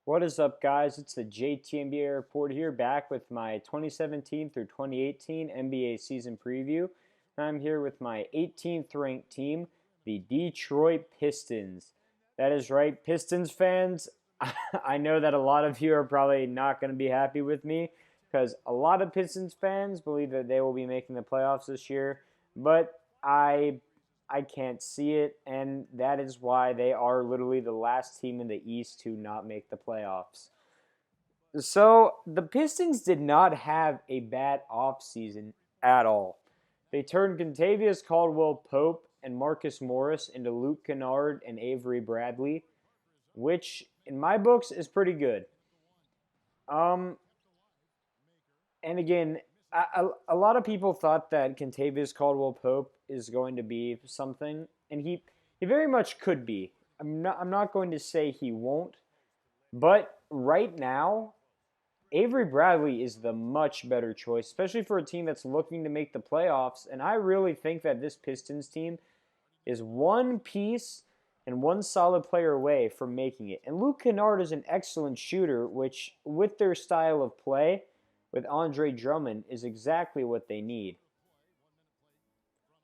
What is up, guys? It's the JT report here, back with my 2017 through 2018 NBA season preview. I'm here with my 18th ranked team, the Detroit Pistons. That is right, Pistons fans. I know that a lot of you are probably not going to be happy with me because a lot of Pistons fans believe that they will be making the playoffs this year, but I can't see it, and that is why they are literally the last team in the East to not make the playoffs. So the Pistons did not have a bad offseason at all. They turned Contavious Caldwell Pope and Marcus Morris into Luke Kennard and Avery Bradley, which in my books is pretty good. Um, and again, a lot of people thought that Contavious Caldwell Pope is going to be something, and he very much could be. I'm not going to say he won't, but right now, Avery Bradley is the much better choice, especially for a team that's looking to make the playoffs. And I really think that this Pistons team is one piece and one solid player away from making it. And Luke Kennard is an excellent shooter, which, with their style of play, with Andre Drummond, is exactly what they need.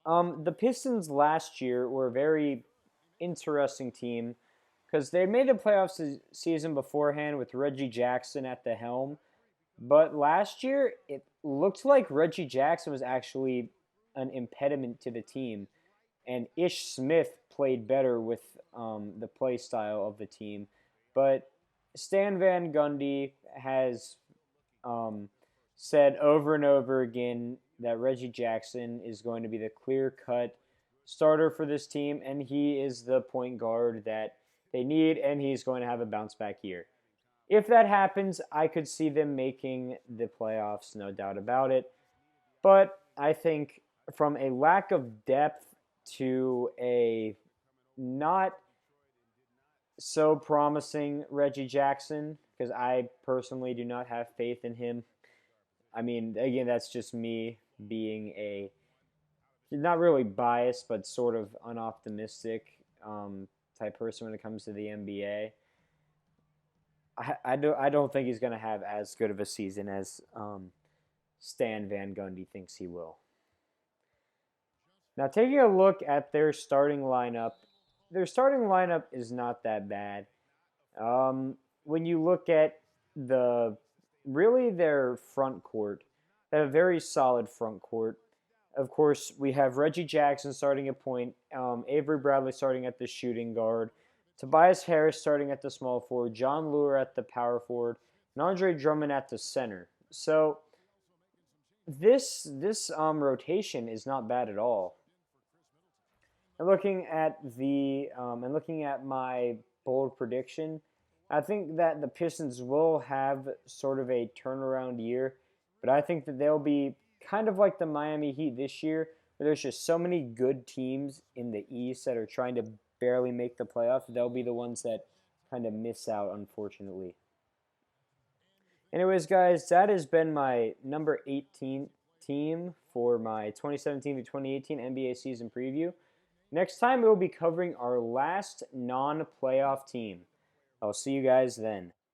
The Pistons last year were a very interesting team because they made the playoffs season beforehand with Reggie Jackson at the helm. But last year, it looked like Reggie Jackson was actually an impediment to the team, and Ish Smith played better with the play style of the team. But Stan Van Gundy has um, said over and over again that Reggie Jackson is going to be the clear-cut starter for this team, and he is the point guard that they need, and he's going to have a bounce-back year. If that happens, I could see them making the playoffs, no doubt about it. But I think from a lack of depth to a not so promising Reggie Jackson, because I personally do not have faith in him. I mean, again, that's just me being a not really biased, but sort of unoptimistic type person when it comes to the NBA. I don't think he's going to have as good of a season as Stan Van Gundy thinks he will. Now, taking a look at their starting lineup is not that bad. When you look at the really their front court, they have a very solid front court. Of course, we have Reggie Jackson starting at point, Avery Bradley starting at the shooting guard, Tobias Harris starting at the small forward, John Lure at the power forward, and Andre Drummond at the center. So this rotation is not bad at all. And looking at my bold prediction, I think that the Pistons will have sort of a turnaround year, but I think that they'll be kind of like the Miami Heat this year, where there's just so many good teams in the East that are trying to barely make the playoffs. They'll be the ones that kind of miss out, unfortunately. Anyways, guys, that has been my number 18 team for my 2017 to 2018 NBA season preview. Next time, we'll be covering our last non-playoff team. I'll see you guys then.